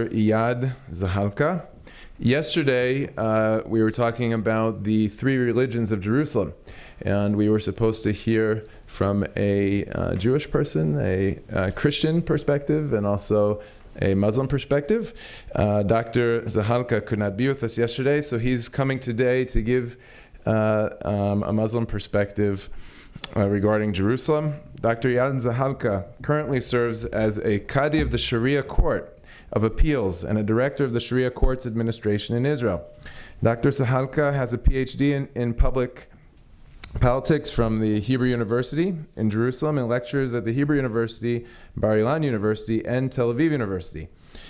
Iyad Zahalka. Yesterday, we were talking about the three religions of Jerusalem, and we were supposed to hear from a Jewish person, a Christian perspective, and also a Muslim perspective. Dr. Zahalka could not be with us yesterday, so he's coming today to give a Muslim perspective regarding Jerusalem. Dr. Iyad Zahalka currently serves as a kadi of the Sharia Court of Appeals and a director of the Sharia Courts Administration in Israel. Dr. Zahalka has a PhD in public politics from the Hebrew University in Jerusalem and lectures at the Hebrew University, Bar Ilan University, and Tel Aviv University.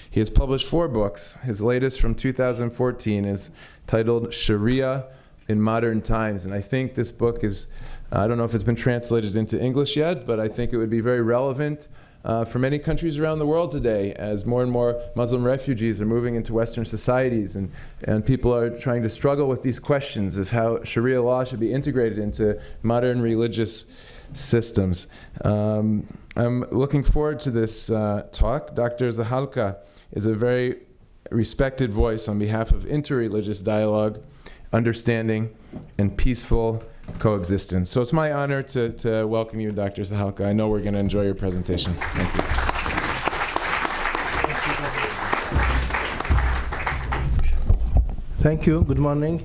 He has published 4 books. His latest from 2014 is titled Sharia in Modern Times. And I think this book is, I don't know if it's been translated into English yet, but I think it would be very relevant for many countries around the world today, as more and more Muslim refugees are moving into Western societies, and people are trying to struggle with these questions of how Sharia law should be integrated into modern religious systems. I'm looking forward to this talk. Dr. Zahalka is a very respected voice on behalf of interreligious dialogue, understanding, and peaceful coexistence. So it's my honor to welcome you, Dr. Zahalka. I know we're going to enjoy your presentation. Thank you. Thank you. Good morning.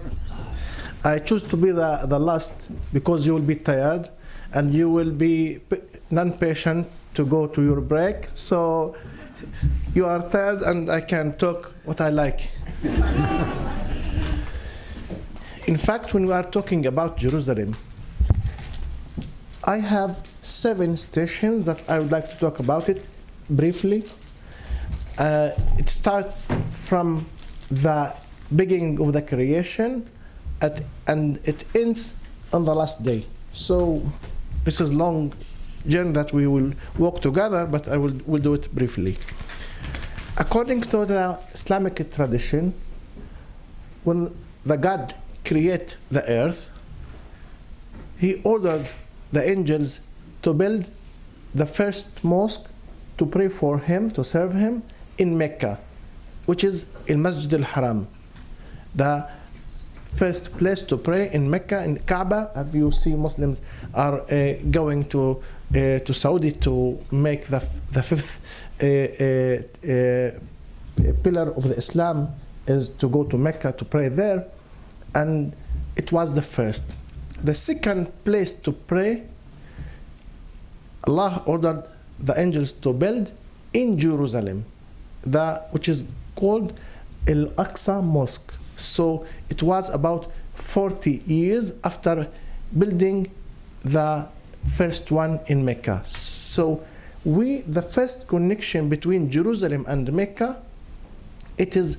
I choose to be the last because you will be tired and you will be non-patient to go to your break. So you are tired and I can talk what I like. In fact, when we are talking about Jerusalem, I have 7 stations that I would like to talk about it briefly. It starts from the beginning of the creation and it ends on the last day. So this is a long journey that we will walk together, but I will do it briefly. According to the Islamic tradition, when the God create the earth, he ordered the angels to build the first mosque to pray for him, to serve him in Mecca, which is in Masjid al-Haram. The first place to pray in Mecca, in Kaaba. Have you seen Muslims are going to Saudi to make the 5th pillar of the Islam is to go to Mecca to pray there. And it was the first. The second place to pray, Allah ordered the angels to build in Jerusalem, which is called Al-Aqsa Mosque. So it was about 40 years after building the first one in Mecca. So the first connection between Jerusalem and Mecca, it is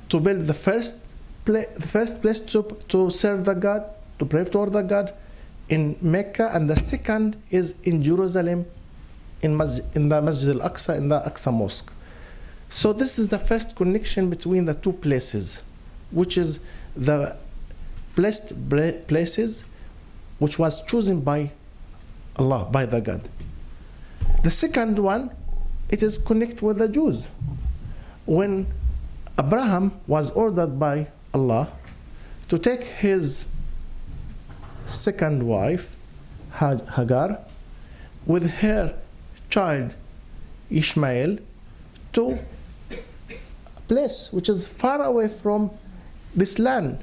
to build the first place to serve the God, to pray toward the God in Mecca, and the second is in Jerusalem, in the Masjid al-Aqsa, in the Aqsa Mosque. So this is the first connection between the 2 places, which is the blessed places, which was chosen by Allah, by the God. The second one, it is connected with the Jews. When Abraham was ordered by Allah to take his second wife, Hagar, with her child Ishmael to a place which is far away from this land,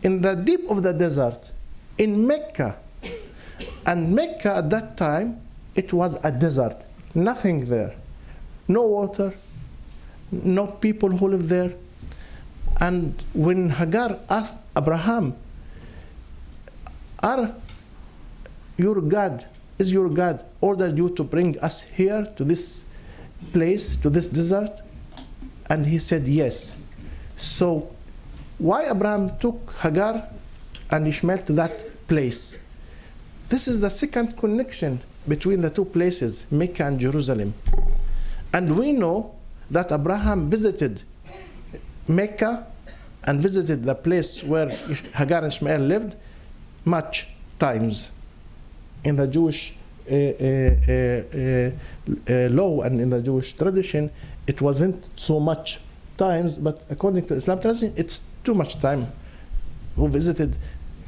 in the deep of the desert, in Mecca. And Mecca at that time, it was a desert, nothing there, no water, no people who live there. And when Hagar asked Abraham, is your God ordered you to bring us here to this place, to this desert? And he said yes. So why Abraham took Hagar and Ishmael to that place? This is the second connection between the 2 places, Mecca and Jerusalem. And we know that Abraham visited Mecca and visited the place where Hagar and Ishmael lived much times. In the Jewish law and in the Jewish tradition, it wasn't so much times, but according to Islam tradition, it's too much time. Who visited,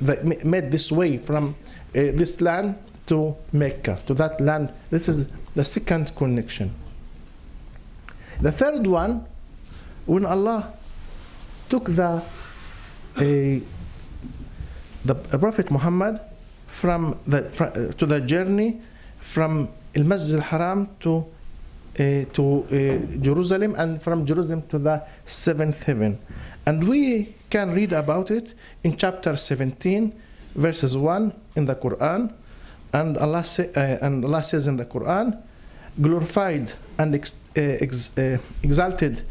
made this way from this land to Mecca, to that land. This is the second connection. The third one, when Allah took the Prophet Muhammad to the journey from Al-Masjid al-Haram to Jerusalem, and from Jerusalem to the seventh heaven. And we can read about it in chapter 17, verses 1 in the Quran. And Allah says in the Quran, glorified and exalted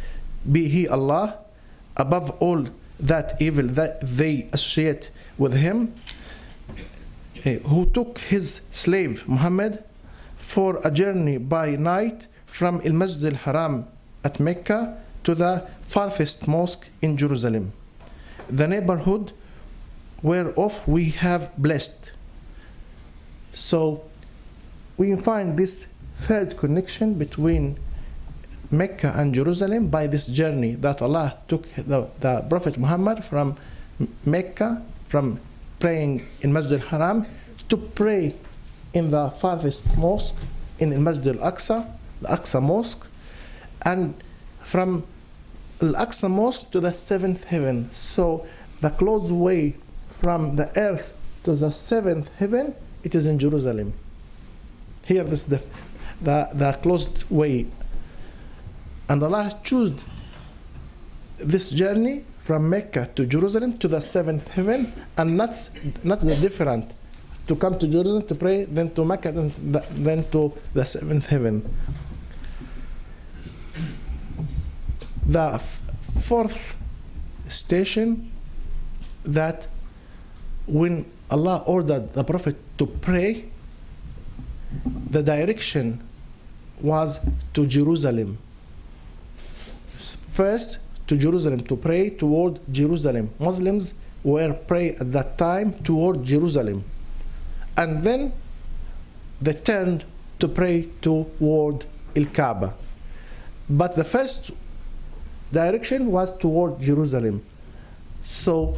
be He, Allah, above all that evil that they associate with Him, who took His slave Muhammad for a journey by night from Al-Masjid al-Haram at Mecca to the farthest mosque in Jerusalem, the neighborhood whereof we have blessed. So we find this third connection between Mecca and Jerusalem by this journey that Allah took the Prophet Muhammad from Mecca, from praying in Masjid al-Haram, to pray in the farthest mosque in Masjid al-Aqsa, the Aqsa Mosque, and from Al-Aqsa Mosque to the seventh heaven. So the close way from the earth to the seventh heaven, it is in Jerusalem. Here this is the closed way. And Allah chose this journey from Mecca to Jerusalem to the seventh heaven, and not the different, to come to Jerusalem to pray, then to Mecca, then to the seventh heaven. The fourth station, that when Allah ordered the Prophet to pray, the direction was to Jerusalem. First to Jerusalem, to pray toward Jerusalem. Muslims were praying at that time toward Jerusalem. And then they turned to pray toward Al-Kaaba. But the first direction was toward Jerusalem. So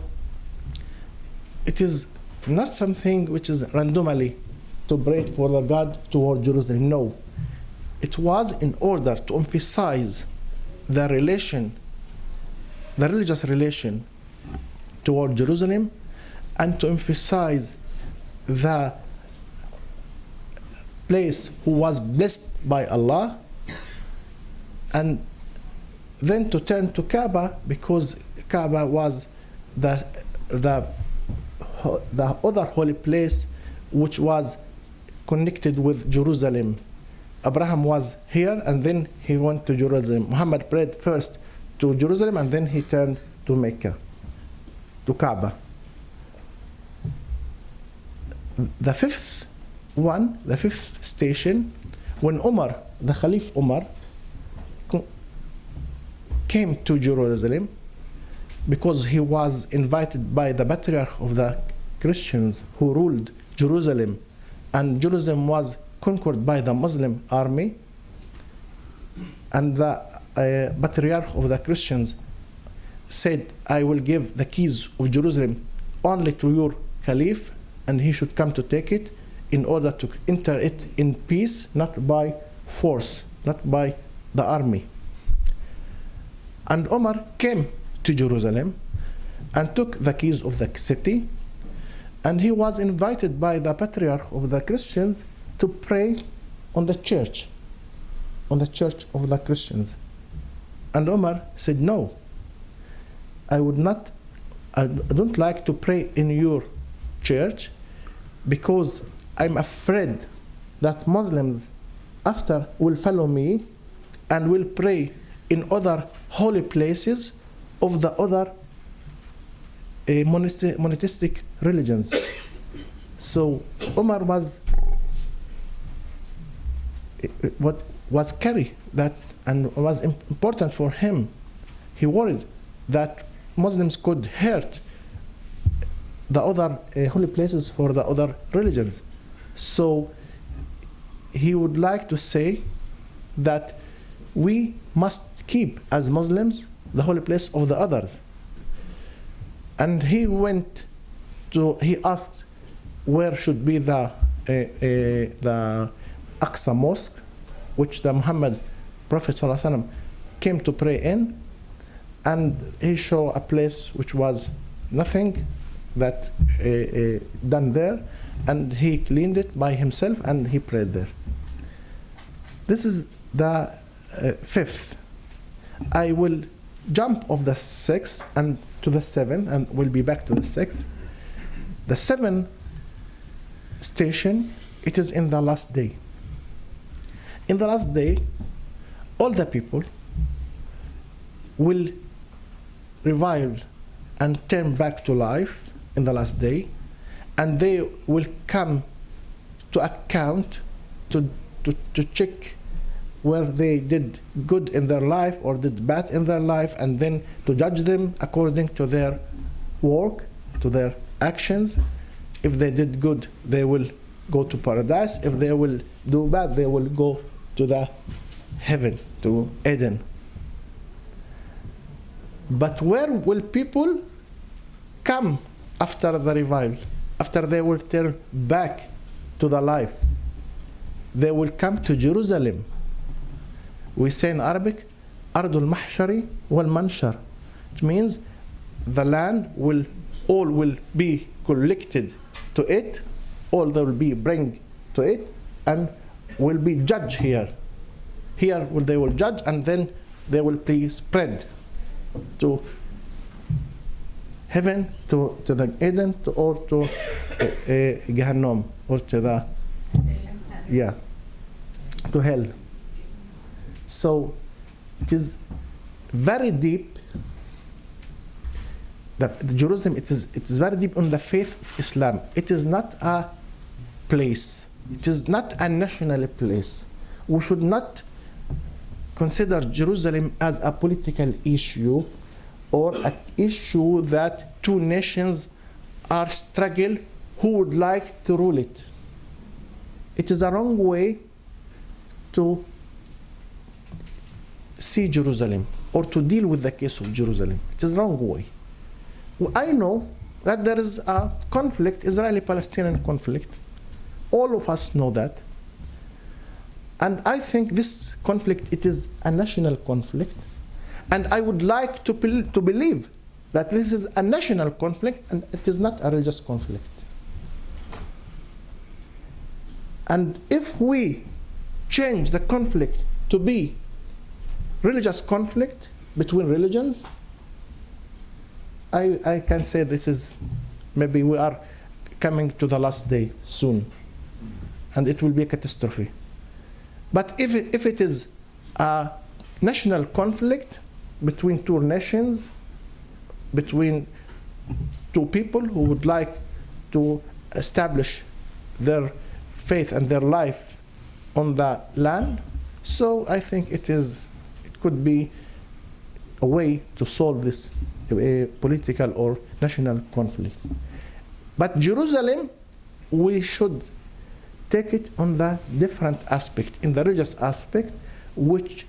it is not something which is randomly to pray for the God toward Jerusalem. No. It was in order to emphasize the relation, the religious relation toward Jerusalem, and to emphasize the place who was blessed by Allah, and then to turn to Kaaba, because Kaaba was the other holy place which was connected with Jerusalem. Abraham was here, and then he went to Jerusalem. Muhammad prayed first to Jerusalem, and then he turned to Mecca, to Kaaba. The fifth station, when Omar, the Caliph Omar, came to Jerusalem, because he was invited by the patriarch of the Christians who ruled Jerusalem, and Jerusalem was conquered by the Muslim army, and the patriarch of the Christians said, I will give the keys of Jerusalem only to your Caliph, and he should come to take it in order to enter it in peace, not by force, not by the army. And Omar came to Jerusalem and took the keys of the city, and he was invited by the patriarch of the Christians to pray on the church of the Christians. And Omar said, no, I don't like to pray in your church, because I'm afraid that Muslims after will follow me and will pray in other holy places of the other monotheistic religions. So Omar was scary that, and was important for him. He worried that Muslims could hurt the other holy places for the other religions. So he would like to say that we must keep as Muslims the holy place of the others. And he asked where should be the Aqsa Mosque, which the Muhammad Prophet ﷺ came to pray in, and he showed a place which was nothing that done there, and he cleaned it by himself and he prayed there. This is the fifth. I will jump off the sixth and to the seventh, and we'll be back to the sixth. The seventh station, it is in the last day. In the last day, all the people will revive and turn back to life in the last day, and they will come to account to check where they did good in their life or did bad in their life, and then to judge them according to their work, to their actions. If they did good, they will go to paradise. If they will do bad, they will go to the heaven, to Eden. But where will people come after the revival? After they will turn back to the life, they will come to Jerusalem. We say in Arabic, Ardul Mahshari wal Manshar. It means the land will be collected to it, all they will be bring to it, and will be judged here. Here they will judge, and then they will be spread to heaven, to the Eden, or to Jahannam, or to the to hell. So it is very deep. The Jerusalem, it is very deep on the faith of Islam. It is not a place. It is not a national place. We should not consider Jerusalem as a political issue or an issue that two nations are struggling who would like to rule it. It is a wrong way to see Jerusalem or to deal with the case of Jerusalem. It is the wrong way. I know that there is a conflict, Israeli-Palestinian conflict. All of us know that. And I think this conflict, it is a national conflict. And I would like to believe that this is a national conflict and it is not a religious conflict. And if we change the conflict to be religious conflict between religions, I can say this is, maybe we are coming to the last day soon, and it will be a catastrophe. But if it is a national conflict between two nations, between two people who would like to establish their faith and their life on the land, so I think it could be a way to solve this political or national conflict. But Jerusalem, we should take it on the different aspect, in the religious aspect, which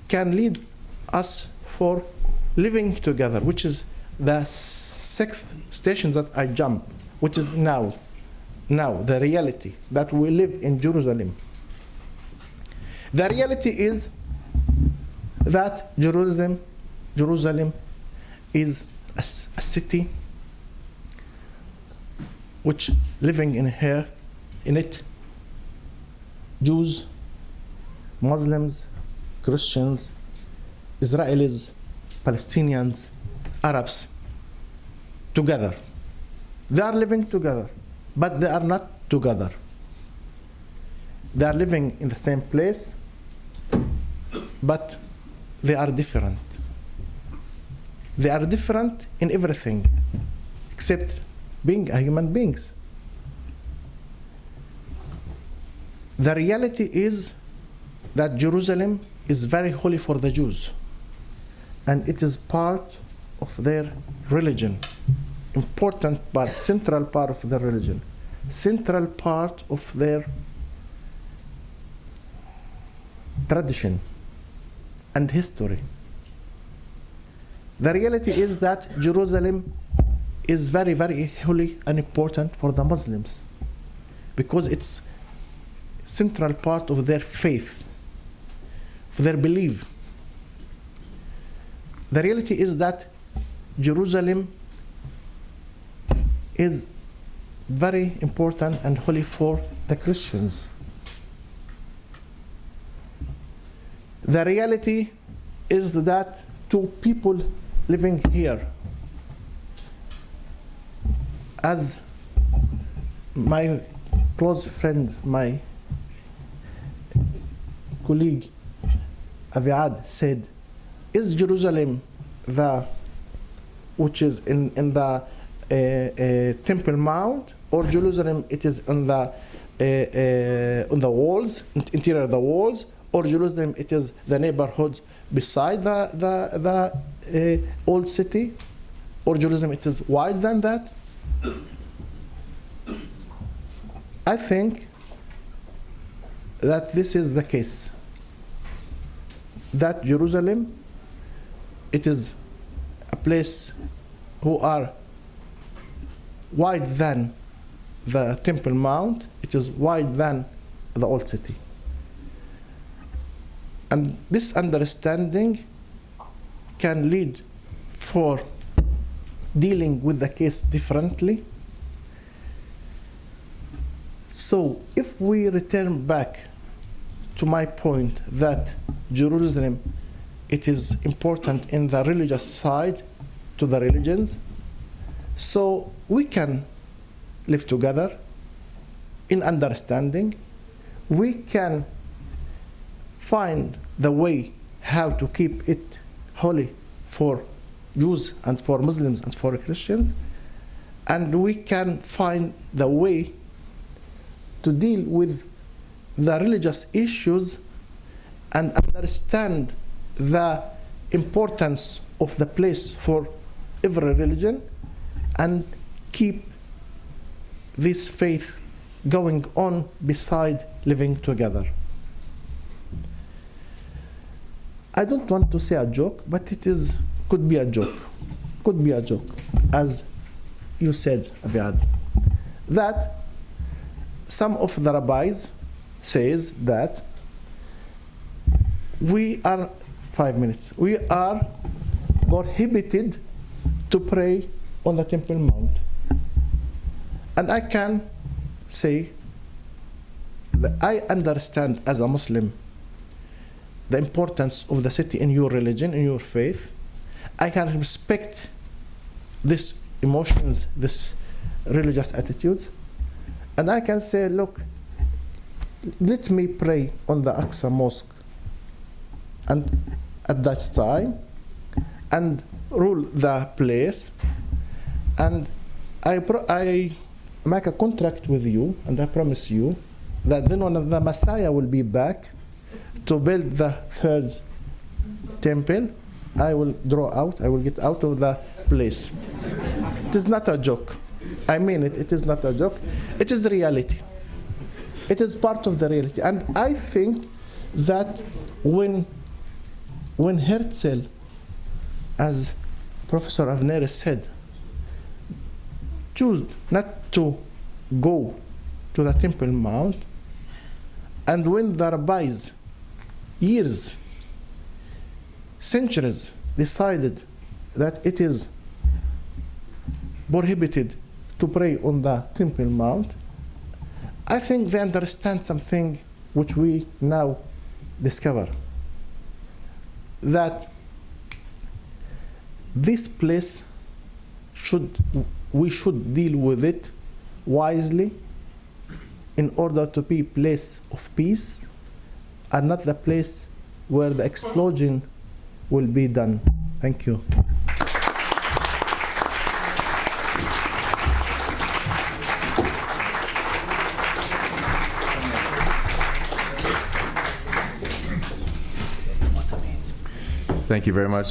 can lead us for living together, which is the sixth station that I jump, which is now the reality that we live in Jerusalem. The reality is that Jerusalem is a city which living in it Jews, Muslims, Christians, Israelis, Palestinians, Arabs together. They are living together, but they are not together. They are living in the same place, but they are different. They are different in everything except being a human beings. The reality is that Jerusalem is very holy for the Jews, and it is part of their religion, important part, central part of their religion, central part of their tradition. and history. The reality is that Jerusalem is very, very holy and important for the Muslims because it's central part of their faith, of their belief. The reality is that Jerusalem is very important and holy for the Christians. The reality is that two people living here, as my close friend, my colleague Iyad said, is Jerusalem which is in the Temple Mount, or Jerusalem it is on the walls, interior of the walls, or Jerusalem it is the neighborhood beside the old city, or Jerusalem it is wider than that? I think that this is the case, that Jerusalem, it is a place who are wider than the Temple Mount, it is wider than the old city. And this understanding can lead for dealing with the case differently. So if we return back to my point that Jerusalem, it is important in the religious side to the religions, so we can live together in understanding. We can find the way how to keep it holy for Jews and for Muslims and for Christians, and we can find the way to deal with the religious issues and understand the importance of the place for every religion and keep this faith going on beside living together. I don't want to say a joke, but could be a joke. Could be a joke, as you said, Iyad, that some of the rabbis says that we are 5 minutes. We are prohibited to pray on the Temple Mount. And I can say that I understand as a Muslim the importance of the city in your religion, in your faith. I can respect these emotions, these religious attitudes. And I can say, look, let me pray on the Aqsa Mosque and at that time and rule the place, and I make a contract with you, and I promise you that then when the Messiah will be back to build the third temple, I will get out of the place. It is not a joke. I mean it, it is not a joke. It is reality. It is part of the reality. And I think that when Herzl, as Professor Avner said, chose not to go to the Temple Mount, and when the rabbis, years, centuries, decided that it is prohibited to pray on the Temple Mount, I think they understand something which we now discover, that this place we should deal with it wisely in order to be a place of peace and not the place where the explosion will be done. Thank you. Thank you very much.